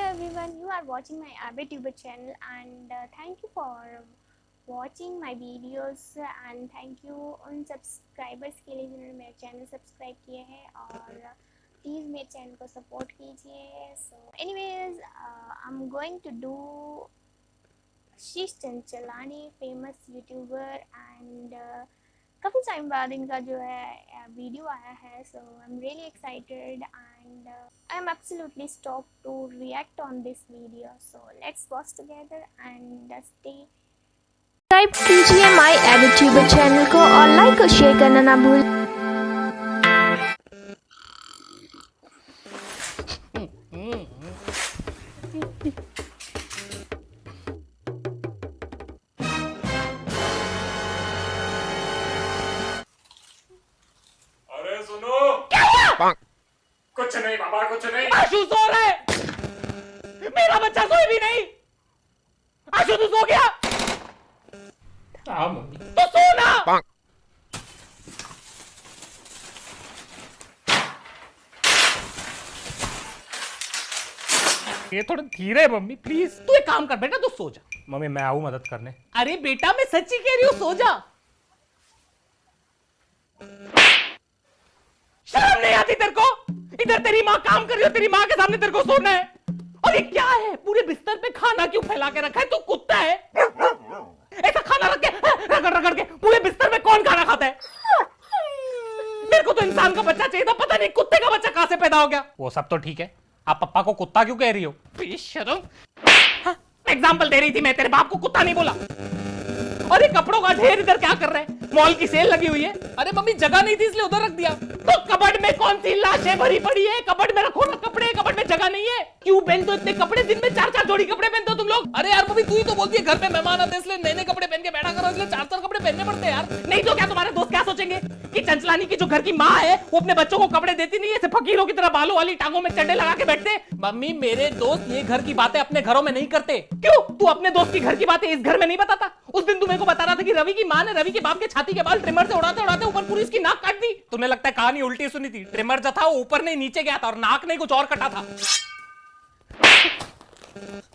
everyone, you are watching my AbbyTuber channel and thank you for watching my videos and thank you उन subscribers के लिए जिन्होंने मेरा channel subscribe किए हैं और प्लीज़ मेरे चैनल को सपोर्ट कीजिए. So anyways, I'm going to do Ashish Chanchlani famous YouTuber and काफ़ी टाइम बाद इनका जो है वीडियो आया है. So I am really excited and I am absolutely stop to react on this video. So let's watch together and stay. Subscribe कीजिए my edituber channel को और लाइक और शेयर करना ना भूल. अरे सुनो. क्या हुआ? कुछ नहीं बाबा, कुछ नहीं. आशु सो रहा है. मेरा बच्चा सोए भी नहीं. आशु तू सो गया? हाँ मम्मी. तो सो ना. ये थोड़ा धीरे है मम्मी, प्लीज. तू एक काम कर बेटा, तू सो जा. मम्मी मैं आऊं मदद करने. अरे बेटा मैं सच्ची कह रही हूँ, सो जा. शर्म नहीं आती तेरे को? इधर तेरी माँ काम कर रही हो, तेरी माँ के सामने तेरे को सोना है. और ये क्या है, पूरे बिस्तर पे खाना क्यों फैला के रखा है? तू कुत्ता है? ऐसा खाना रख के रगड़ रगड़ के पूरे बिस्तर में कौन खाना खाता है? मेरे को तो इंसान का बच्चा चाहिए था, पता नहीं कुत्ते का बच्चा कहां से पैदा हो गया. वो सब तो ठीक है, आप पप्पा को कुत्ता क्यों कह रही हो? बेशरम. एग्जाम्पल दे रही थी मैं, तेरे बाप को कुत्ता नहीं बोला. और ये कपड़ों का ढेर इधर क्या कर रहे हैं? मॉल की सेल लगी हुई है. अरे मम्मी जगह नहीं थी इसलिए उधर रख दिया. तो कबर्ड में कौन सी लाशें भरी पड़ी है? कबर्ड में रखो ना कपड़े, कबर्ड में जगह नहीं है. क्यों पहनते हो इतने कपड़े? दिन में 4-4 जोड़ी कपड़े पहनते हो तुम लोग. अरे यार मम्मी तू ही तो बोलती है घर पे मेहमान आते इसलिए नए नए कपड़े पहन के बैठा करो, इसलिए 4-4 कपड़े पहनने पड़ते हैं यार. नहीं तो क्या तुम्हारे दोस्त क्या सोचेंगे कि चंचलानी की जो घर की माँ है वो अपने बच्चों को कपड़े देती नहीं है, ऐसे फकीरों की तरह बालों वाली टांगों में चड्डे लगा के बैठते. मम्मी मेरे दोस्त ये घर की बातें अपने घरों में नहीं करते. क्यों? तू अपने दोस्त की घर की बातें इस घर में नहीं बताता? उस दिन तू मेरे को बता रहा था कि रवि की माँ ने रवि के बाप के छाती के बाल ट्रिमर से उड़ाते उड़ाते ऊपर पूरी इसकी नाक काट दी. तुम्हें लगता है कहानी उल्टी सुनी थी? ट्रिमर जो था वो ऊपर नहीं नीचे गया था और नाक नहीं कुछ और कटा था.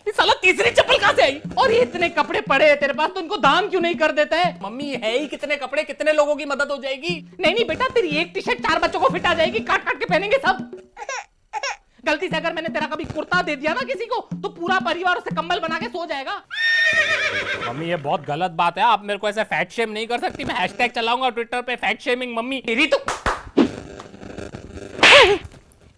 ये साला तीसरी चप्पल कहां से आई? और ये इतने कपड़े पड़े हैं तेरे पास, तो इनको दान क्यों नहीं कर देता है? मम्मी है ही कितने कपड़े, कितने लोगों की मदद हो जाएगी. नहीं नहीं बेटा, तेरी एक टी शर्ट 4 बच्चों को फिट आ जाएगी, काट काट के पहनेंगे सब. गलती से अगर मैंने तेरा कभी कुर्ता दे दिया ना किसी को तो पूरा परिवार उसे कंबल बना के सो जाएगा. मम्मी ये बहुत गलत बात है, आप मेरे को ऐसे फैट शेम नहीं कर सकती. मैं हैशटैग चलाऊंगा ट्विटर पे, फैट शेमिंग मम्मी. तेरी तो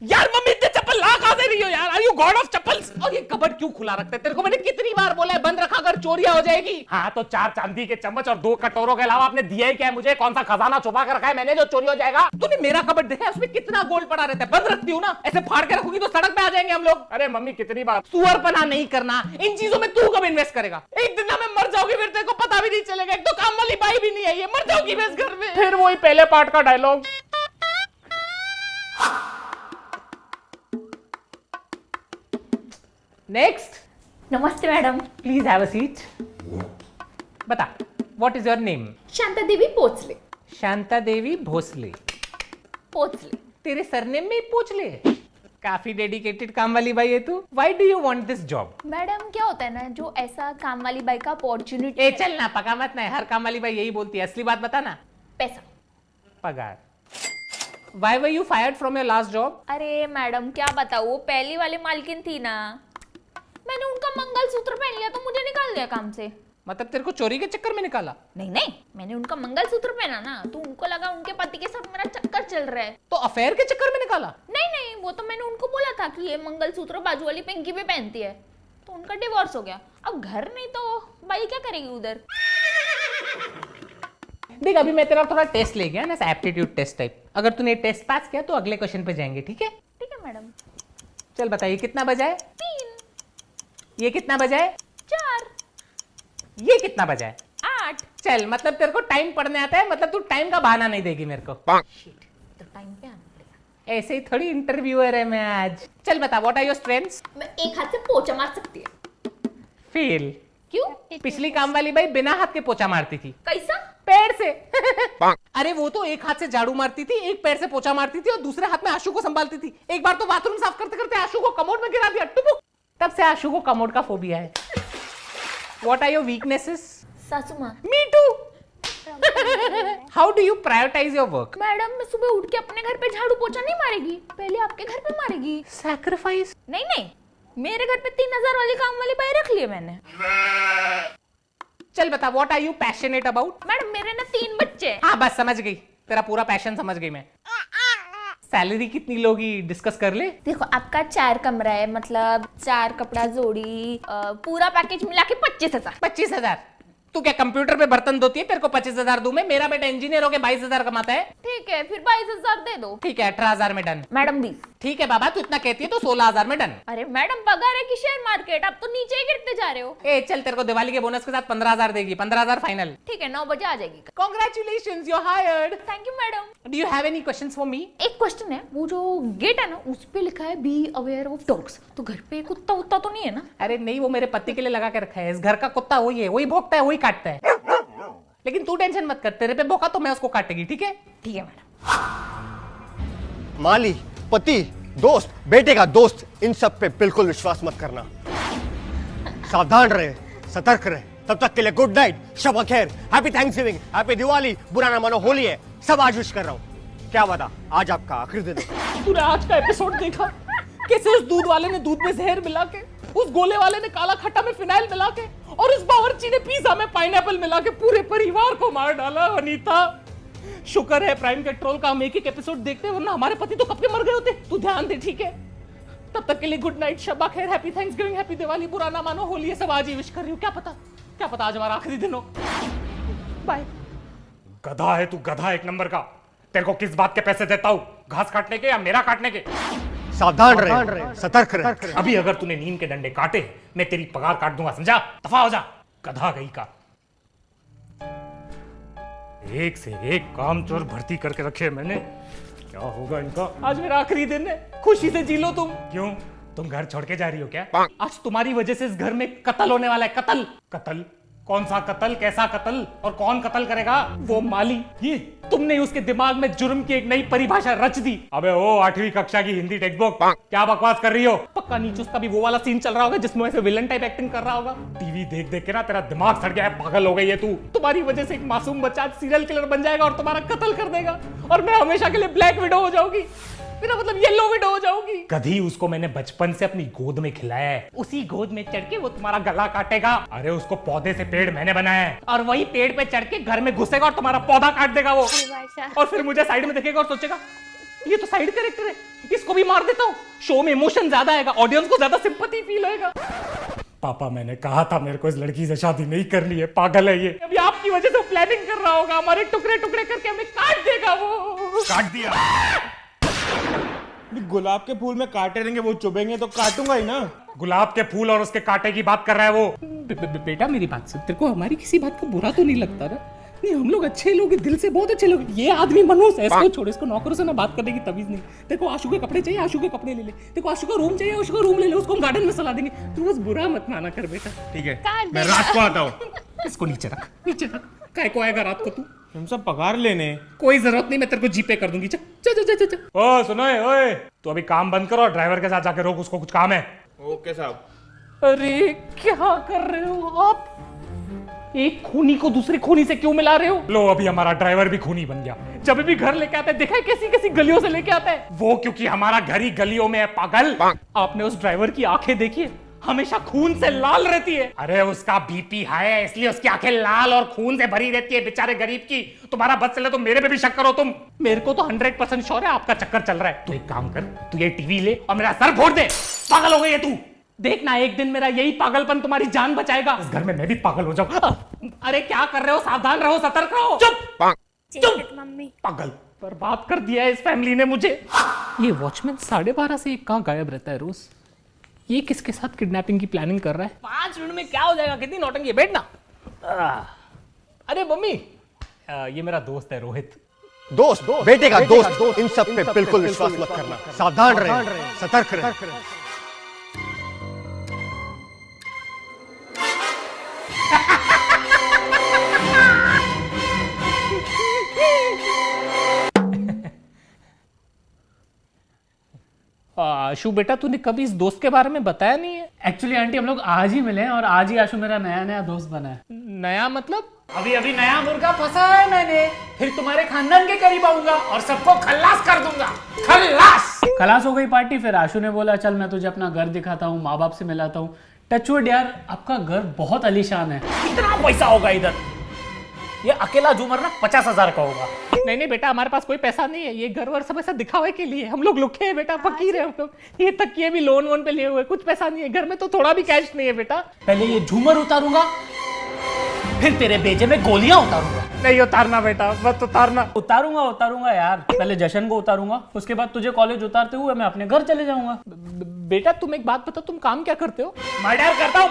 यार मम्मी इतने चप्पल ला कहां से रही हो यार? Are you god of chappals? और ये कबर्ड क्यों खुला रखते हैं? तेरे को मैंने कितनी बार बोला है बंद रखा कर, चोरियां हो जाएगी. हाँ तो 4 चांदी के चम्मच और 2 कटोरों के अलावा आपने दिया ही क्या है मुझे? कौन सा खजाना छुपा कर रखा है मैंने जो चोरी हो जाएगा? तूने मेरा कबर्ड देखा है? उसमें कितना गोल्ड पड़ा रहता है. बंद रखती हूँ ना, ऐसे फाड़ के रखूंगी तो सड़क पे आ जाएंगे हम लोग. अरे मम्मी कितनी बार. सुअरपना नहीं करना. इन चीजों में तू कब इन्वेस्ट करेगा? एक दिन ना मैं मर जाऊंगी, फिर तेरे को पता भी नहीं चलेगा. एक तो काम वाली बाई भी नहीं है, ये मर जाऊंगी मैं इस घर में. फिर वही पहले पार्ट का डायलॉग. नेक्स्ट. नमस्ते madam. Please have a seat. बता, what is your name? Shanta Devi Pochle. Shanta देवी भोसले. पोचले. तेरे सरनेम में ही पूछ ले. काफी डेडिकेटेड काम वाली बाई है तू. Why do you want this job? Madam क्या होता है ना, जो ऐसा काम वाली बाई का अपॉर्चुनिटी. ए चल ना, पका मत ना. हर काम वाली बाई यही बोलती है. असली बात बता ना. पैसा. पगार. Why were you fired from your last job? अरे मैडम क्या बताऊँ, वो पहली वाली मालकिन थी ना, मैंने उनका मंगलसूत्र पहन लिया तो मुझे निकाल दिया काम से. मतलब तेरे को चोरी के चक्कर में निकाला? नहीं नहीं, मैंने उनका मंगलसूत्र पहना ना तो उनको लगा उनके पति के साथ मेरा चक्कर चल रहा है. तो अफेयर के चक्कर में निकाला? नहीं नहीं, वो तो मैंने उनको बोला था कि ये मंगलसूत्र बाजू वाली पिंकी भी पहनती है, तो उनका डिवोर्स हो गया. अब घर नहीं तो बाई क्या करेगी उधर. देख अभी मैं तेरा थोड़ा टेस्ट ले गया ना, एप्टीट्यूड टेस्ट टाइप. अगर तूने टेस्ट पास किया तो अगले क्वेश्चन पे जाएंगे, ठीक है? ठीक है मैडम. चल बताइए कितना बजा है? 3. ये कितना बजा है? 4. ये कितना बजा है? 8. चल मतलब तेरे को टाइम पढ़ने आता है, मतलब तू टाइम का बहाना नहीं देगी मेरे को. शिट, तो टाइम पे आना पड़ेगा. ऐसे ही थोड़ी इंटरव्यूअर है मैं आज. चल बता, व्हाट आर योर स्ट्रेंथ्स? मैं एक हाथ से पोछा मार सकती है. फेल. क्यों? पिछली काम वाली बाई बिना हाथ के पोछा मारती थी. कैसा? पैर से. अरे वो तो एक हाथ से झाड़ू मारती थी, एक पैर से पोछा मारती थी और दूसरे हाथ में आशु को संभालती थी. एक बार तो बाथरूम साफ करते करते आशु को कमोड में गिरा दिया. टुपुक. तब से आशु को कमोड का फोबिया है। What are your weaknesses? सासू माँ। Me too. How do you prioritize your work? Madam मैं सुबह उठ के अपने घर पे झाड़ू पोछा नहीं मारेगी, पहले आपके घर पे मारेगी। Sacrifice? नहीं नहीं, मेरे घर पे 3000 वाली काम वाली बाई रख लिए मैंने। चल बता, what are you passionate about? Madam मेरे ना 3 बच्चे हैं। हाँ बस समझ गई, तेरा पूरा पैशन समझ गई मैं। सैलरी कितनी लोगी डिस्कस कर ले। देखो आपका 4 कमरा है, मतलब 4 कपड़ा जोड़ी, पूरा पैकेज मिला के 25,000। 25,000? तू क्या कंप्यूटर पे बर्तन धोती है, तेरे को 25,000 दूं मैं? मेरा बेटा इंजीनियर होके 22,000 कमाता है। ठीक है फिर 22,000 दे दो। ठीक है 18,000 में डन। मैडम 20। ठीक है बाबा, तू इतना कहती है तो 16,000 में डन। अरे मैडम पगार है कि शेयर मार्केट, आप तो नीचे ही गिरते जा रहे हो। ए चल, तेरे को दिवाली के बोनस के साथ 15,000 देगी, 15,000 फाइनल। ठीक है 9 बजे आ जाएगी। Congratulations, you're hired. Thank you madam. Do you have any questions for me? एक क्वेश्चन है, वो जो गेट है ना उस पे लिखा है बी अवेयर ऑफ डॉग्स, तो घर पे कुत्ता उत्ता तो नहीं है ना? अरे नहीं, वो मेरे पति के लिए लगा के रखा है। इस घर का कुत्ता वही है, वही भौंकता है, वही काटता है। लेकिन तू टेंशन मत कर, तेरे पे भौंका तो मैं उसको काटेगी, ठीक है? ठीक है मैडम। माली, पति, दोस्त, बेटे का दोस्त, इन सब पे बिल्कुल विश्वास मत करना। सावधान रहे, सतर्क रहे। तब तक के लिए गुड नाइट, शब खैर, हैप्पी थैंक्सगिविंग, हैप्पी दिवाली, बुरा ना मानो होली है, सब आज विश कर रहा हूँ। क्या बता, आज आपका आखिरी दिन है। तूने आज का एपिसोड देखा? कैसे उस दूध वाले ने दूध में जहर मिला के, उस गोले वाले ने काला खट्टा में फिनाइल मिला के, और उस बावर्ची ने पिज्जा में पाइनएप्पल मिला के पूरे परिवार को मार डाला। अनीता, शुक्र है प्राइम पेट्रोल का हम एक एपिसोड देखते हैं, वरना हमारे पति तो कब के मर गए होते। तू ध्यान दे, ठीक है? तब तक के लिए गुड नाइट, शब्बा खैर, हैप्पी थैंक्सगिविंग, हैप्पी दिवाली, बुरा ना मानो होली है, सब आज ही विश कर रही हूँ। क्या पता आज हमारा आखिरी दिन हो। बाय। गधा है तू, गधा एक नंबर का। तेरे को किस बात के पैसे देता हूँ, घास काटने के या मेरा काटने के? सावधान रहे, सतर्क रहे। अभी अगर तूने नीम के डंडे काटे, मैं तेरी पगार काट दूंगा, समझा? दफा हो जा, गधा गई का। एक से एक कामचोर भर्ती करके रखे मैंने, क्या होगा इनका? आज मेरा आखिरी दिन है, खुशी से जी लो तुम। क्यों, तुम घर छोड़ के जा रही हो क्या? आज तुम्हारी वजह से इस घर में कत्ल होने वाला है। कत्ल। कत्ल? कौन सा कत्ल, कैसा कत्ल, और कौन कत्ल करेगा? वो माली, ये तुमने उसके दिमाग में जुर्म की एक नई परिभाषा रच दी। अबे ओ 8वीं कक्षा की हिंदी टेक्स्ट बुक, क्या बकवास कर रही हो? पक्का नीचे उसका भी वो वाला सीन चल रहा होगा जिसमें ऐसे विलन टाइप एक्टिंग कर रहा होगा। टीवी देख देख के ना तेरा दिमाग सड़ गया है, पागल हो गई है तू। तुम्हारी वजह से एक मासूम बच्चा सीरियल किलर बन जाएगा और तुम्हारा कत्ल कर देगा, और मैं हमेशा के लिए ब्लैक विडो हो जाऊंगी, मेरा मतलब येलो विडो हो जाऊंगी। कभी उसको मैंने बचपन से अपनी गोद में खिलाया है, उसी गोद में चढ़ के वो तुम्हारा गला काटेगा। अरे उसको पौधे से पेड़ मैंने बनाया है, और वही पेड़ पे चढ़ के घर में घुसेगा और तुम्हारा पौधा काट देगा वो। परिभाषा। और फिर मुझे साइड में देखेगा और सोचेगा ये तो साइड कैरेक्टर है, इसको भी मार देता हूँ। शो में इमोशन ज्यादा आएगा, ऑडियंस को ज्यादा सिंपैथी फील होएगा। पापा मैंने कहा था मेरे को इस लड़की से शादी नहीं करनी है, पागल है ये। अभी आपकी वजह से प्लानिंग कर रहा होगा, हमारे टुकड़े टुकड़े करके हमें काट देगा वो। काट दिया। गुलाब के फूल में कांटे रहेंगे, वो चुभेंगे तो काटूंगा ही ना। गुलाब के फूल और उसके कांटे की बात कर रहा है वो। बेटा मेरी बात सुन, तेरे को हमारी किसी बात का बुरा तो नहीं लगता ना? नहीं, हम लोग अच्छे लोग हैं, दिल से बहुत अच्छे लोग। ये आदमी मनोज है, इसको छोड़, इसको नौकरों से ना बात करने की तमीज नहीं। तेरे को आशु के कपड़े चाहिए, आशु के कपड़े ले ले। तेरे को आशु का रूम चाहिए, आशु का रूम ले ले, उसको हम गार्डन में सला देंगे। तू बस बुरा मत माना कर बेटा। ठीक है, काट मैं देगा। रात को आता हूँ। इसको नीचे रख, नीचे रख। काय को आएगा रात को तू? हम सब पगार लेने। कोई जरूरत नहीं, मैं तेरे को जीपे कर दूंगी। चल चल चल चल। ओ सुनो ओए, तू अभी काम बंद करो और ड्राइवर के साथ जाके रोक, उसको कुछ काम है। ओके साहब। अरे क्या कर रहे हो आप? एक खूनी को दूसरे खूनी से क्यों मिला रहे हो? लो अभी हमारा ड्राइवर भी खूनी बन गया। जब भी घर लेके आता है देखा है कैसी कैसी गलियों से लेके आता है वो क्योंकि हमारा घर ही गलियों में है, पागल। आपने उस ड्राइवर की आंखें देखी है, हमेशा खून से लाल रहती है। अरे उसका बीपी हाई है, इसलिए उसकी आंखें लाल और खून से भरी रहती है, बेचारे गरीब की। तुम्हारा बस चले तो मेरे पे भी शक करो तुम। मेरे को तो 100% श्योर है आपका चक्कर चल रहा है। तू एक काम कर, तू ये टीवी ले और मेरा सर फोड़ दे। पागल हो गई है तू। देखना एक दिन मेरा यही पागलपन तुम्हारी जान बचाएगा। इस घर में मैं भी पागल हो जाऊं। अरे क्या कर रहे हो? सावधान रहो, सतर्क रहो। चुप चुप मम्मी। पागल। बर्बाद कर दिया है इस फैमिली ने मुझे। ये वॉचमैन 12:30 से कहाँ गायब रहता है रोज? ये किसके साथ किडनैपिंग की प्लानिंग कर रहा है? 5 मिनट में क्या हो जाएगा? कितनी नौटंकी है, बैठना। अरे मम्मी, ये मेरा दोस्त है रोहित। दोस्त, बेटे का दोस्त, इन सब पे बिल्कुल विश्वास मत करना। सावधान रहे, सतर्क रहे। आशु बेटा तूने कभी इस दोस्त के बारे में बताया नहीं है। एक्चुअली आंटी हम लोग आज ही मिले हैं और आज ही आशु मेरा नया नया दोस्त बना है। नया मतलब? अभी अभी नया मुर्गा फंसा है मैंने, फिर तुम्हारे खानदान के करीब आऊंगा और सबको खल्लास कर दूंगा। खलास हो गई पार्टी। फिर आशु ने बोला चल मैं तुझे अपना घर दिखाता हूँ, माँ बाप से मिलाता हूँ। टचवुड यार, आपका घर बहुत आलीशान है। कितना पैसा होगा इधर? ये अकेला झूमर ना 50,000 का होगा। नहीं बेटा, हमारे पास कोई पैसा नहीं है। ये घर वर सब ऐसा दिखावे के लिए। हम लोग लुखे हैं बेटा, फकीर है हम लोग। ये तकिए भी लोन वोन पे लिए हुए, कुछ पैसा नहीं है घर में, तो थोड़ा भी कैश नहीं है बेटा। पहले ये झूमर उतारूंगा, फिर तेरे बेजे में गोलियां उतारूंगा। नहीं उतारना बेटा, मत उतारना। उतारूंगा यार। पहले जशन को उतारूंगा, उसके बाद तुझे कॉलेज उतारते हुए मैं अपने घर चले जाऊंगा। बेटा तुम एक बात बताओ, तुम काम क्या करते हो? मर्डर करता हूँ।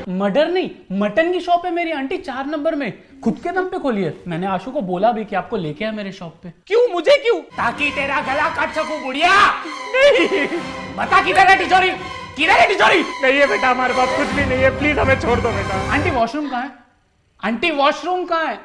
मर्डर नहीं, मटन की शॉप है मेरी आंटी 4 नंबर में, खुद के दम पे खोली है। मैंने आशु को बोला भी कि आपको लेके आए मेरे शॉप पे। क्यों? मुझे क्यों? ताकि तेरा गला काट सकूं बुढ़िया। नहीं बता किधर है तिजोरी? किधर है तिजोरी? नहीं है बेटा, हमारे पास कुछ भी नहीं है, प्लीज हमें छोड़ दो बेटा। आंटी वॉशरूम कहाँ है? आंटी वॉशरूम कहाँ है?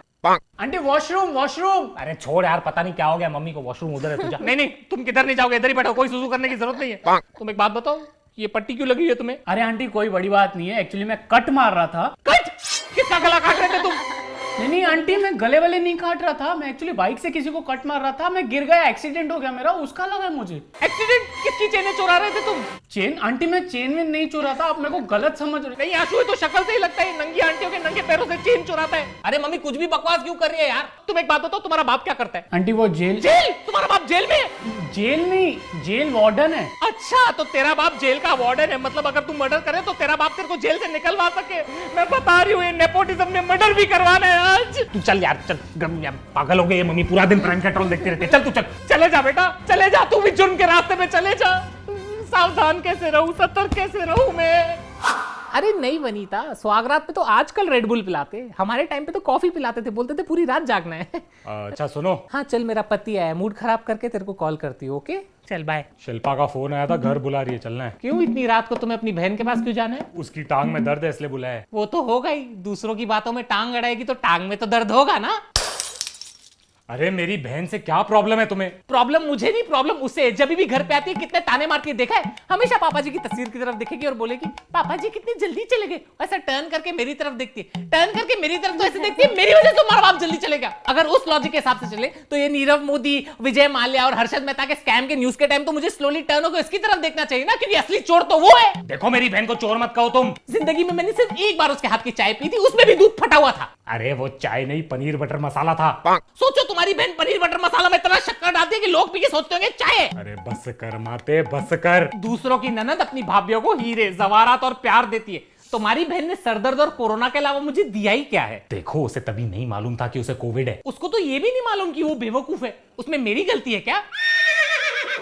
Aunty washroom. अरे छोड़ यार, पता नहीं क्या हो गया मम्मी को, वॉशरूम उधर है तुझा। नहीं तुम किधर नहीं जाओगे, इधर ही बैठो, कोई सुसु करने की जरूरत नहीं है। तुम एक बात बताओ, ये पट्टी क्यों लगी है तुम्हें? अरे आंटी कोई बड़ी बात नहीं है, एक्चुअली मैं कट मार रहा था। कट? किसका गला काट रहे थे तुम? नहीं आंटी, मैं गले वाले नहीं काट रहा था, मैं एक्चुअली बाइक से किसी को कट मार रहा था। मैं गिर गया, एक्सीडेंट हो गया मेरा, उसका लगा मुझे। एक्सीडेंट? किसकी चेनें चुरा रहे थे तुम? चेन? आंटी मैं चेन में नहीं चुरा था, आप मेरे को गलत समझ रहे। नहीं आशु, तो शक्ल से ही लगता है नंगी आंटियों के नंगे पैरों से चेन चुराता है। अरे मम्मी कुछ भी बकवास क्यों कर रही है यार? तुम एक बात बताओ, तुम्हारा बाप क्या करता है? आंटी वो जेल तुम्हारा बाप जेल में? जेल नहीं, जेल वार्डन है। अच्छा, तो तेरा बाप जेल का वार्डन है। मतलब अगर तुम मर्डर करे तो तेरा बाप तेरे को जेल से निकलवा सके। मैं बता रही हूँ, नेपोटिज्म ने मर्डर भी करवाना है आज। तू चल यार, चल। पागल हो गए ये मम्मी, पूरा दिन प्राइम पेट्रोल देखते रहते। चल तू चल, चले जा बेटा, चले जा। तू भी जुर्म के रास्ते में चले जा। सावधान कैसे रहूं, सतर्क कैसे रहूं मैं? अरे नहीं वनीता, स्वागरात पे तो आजकल रेड बुल पिलाते, हमारे टाइम पे तो कॉफी पिलाते थे, बोलते थे पूरी रात जागना है। अच्छा सुनो, हाँ चल, मेरा पति आया, मूड खराब करके तेरे को कॉल करती हूँ। ओके चल बाय। शिल्पा का फोन आया था, घर बुला रही है, चलना है। क्यों इतनी रात को तुम्हें अपनी बहन के पास क्यों जाना है? उसकी टांग में दर्द है इसलिए बुलाया है। वो तो होगा ही, दूसरों की बातों में टांग अड़ाएगी तो टांग में तो दर्द होगा ना। अरे मेरी बहन से क्या प्रॉब्लम है तुम्हें? प्रॉब्लम मुझे नहीं, प्रॉब्लम उसे। जब भी घर पे आती है कितने ताने मारती है, देखा है? हमेशा पापा जी की तस्वीर की तरफ देखेगी और बोलेगी पापा जी कितनी जल्दी चले गए। ऐसा टर्न करके मेरी तरफ देखती है, टर्न करके मेरी तरफ तो ऐसे देखती है, मेरी वजह से तुम्हारा बाप जल्दी चलेगा। अगर उस लॉजिक के हिसाब से चले तो ये नीरव मोदी, विजय माल्या और हर्षद मेहता के स्कैम के न्यूज के टाइम तो मुझे स्लोली टर्न होकर इसकी तरफ देखना चाहिए ना, क्योंकि असली चोर तो वो है। देखो मेरी बहन को चोर मत कहो तुम। जिंदगी में मैंने सिर्फ एक बार उसके हाथ की चाय पी थी, उसमें भी दूध फटा हुआ था। अरे वो चाय नहीं, पनीर बटर मसाला था। सोचो तुम्हारी बहन पनीर बटर मसाला में इतना शक्कर डालती है कि लोग पी के सोचते होंगे चाय है। अरे बस कर माते, बस कर। दूसरों की ननद अपनी भाभीियों को हीरे जवारात और प्यार देती है। तुम्हारी बहन ने सरदर्द और कोरोना के अलावा मुझे दिया ही क्या है? देखो उसे तभी नहीं मालूम था कि उसे कोविड है। उसको तो ये भी नहीं मालूम कि वो बेवकूफ है। उसमें मेरी गलती है क्या?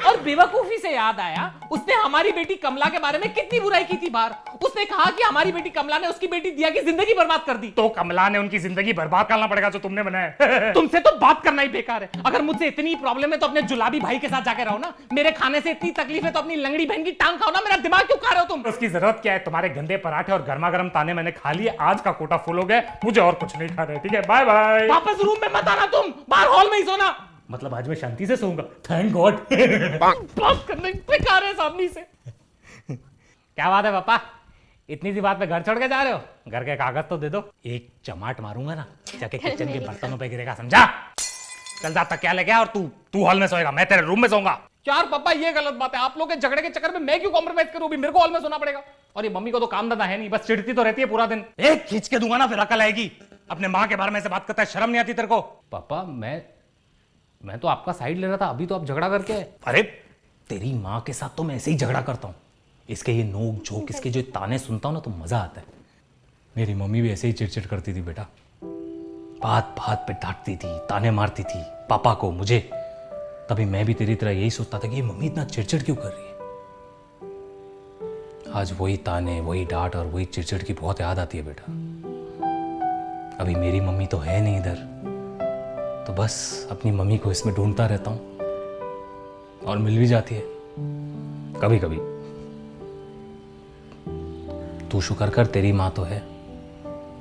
और बेवकूफी से याद आया, उसने हमारी बेटी कमला के बारे में कितनी बुराई की थी बाहर। उसने कहा कि हमारी बेटी कमला ने उसकी बेटी दिया की जिंदगी बर्बाद कर दी। तो कमला ने उनकी जिंदगी बर्बाद करना पड़ेगा जो तुमने बनाया। तुमसे तो बात करना ही बेकार है। अगर मुझसे इतनी प्रॉब्लम है तो अपने जुलाबी भाई के साथ जाके रहो ना। मेरे खाने से इतनी तकलीफ है तो अपनी लंगड़ी बहन की टांग खाओ ना। मेरा दिमाग क्यों खा रहे हो तुम? उसकी जरूरत क्या है? तुम्हारे गंदे पराठे और गर्मा गर्म ताने मैंने खा लिए, आज का कोटा फुल हो गया, मुझे और कुछ नहीं खा रहे। ठीक है, बाय बाय। वापस रूम में मत आना, तुम बाहर हॉल में ही सोना। मतलब आज मैं शांति से सोऊंगा, थैंक गॉड। बात करने बेकार है सामने से। क्या बात है पापा, इतनी सी बात पे घर छोड़ के जा रहे हो? घर के कागज तो दे दो। एक चमाट मारूंगा ना, जाके किचन के बर्तनों पे गिरेगा, समझा? चल जा, तकिया लेके आ और तू हॉल में सोएगा, मैं तेरे रूम में सोऊंगा। यार पापा ये गलत बात है। आप लोग के झगड़े के चक्कर में मैं क्यों कॉम्प्रोमाइज करूं? भी मेरे को हॉल में सोना पड़ेगा। और ये मम्मी को तो काम धंधा है नहीं, बस चिढ़ती तो रहती है पूरा दिन। एक खींच के दूंगा ना, फिर अकल आएगी। अपने माँ के बारे में ऐसे बात करता है, शर्म नहीं आती तेरे को? पापा मैं तो आपका साइड ले रहा था, अभी तो आप झगड़ा करके। अरे तेरी माँ के साथ तो मैं ऐसे ही झगड़ा करता हूँ। इसके ये नोक झोंक, इसके जो ताने सुनता हूँ ना तो मजा आता है। मेरी मम्मी भी ऐसे ही चिड़चिड़ करती थी बेटा, बात बात पे डांटती थी, ताने मारती थी पापा को, मुझे। तभी मैं भी तेरी तरह यही सोचता था कि ये मम्मी इतना चिड़चिड़ क्यों कर रही है। आज वही ताने, वही डांट और वही चिड़चिड़ की बहुत याद आती है बेटा। अभी मेरी मम्मी तो है नहीं इधर, तो बस अपनी मम्मी को इसमें ढूंढता रहता हूं और मिल भी जाती है कभी कभी। तू शुक्र कर तेरी माँ तो है,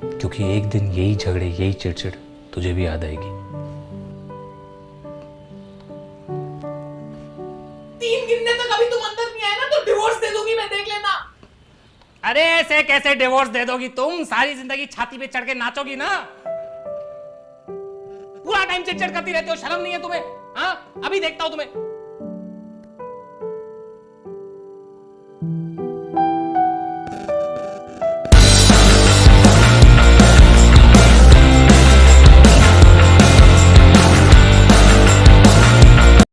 क्योंकि एक दिन यही झगड़े, यही चिड़चिड़ तुझे भी याद आएगी। 3 गिनने तक अभी तुम अरे ऐसे कैसे डिवोर्स दे दोगी तुम? सारी जिंदगी छाती पे चढ़ के नाचोगी ना? पूरा टाइम चिट चिट करती रहती हो, शर्म नहीं है तुम्हें? हाँ, अभी देखता हूं तुम्हें।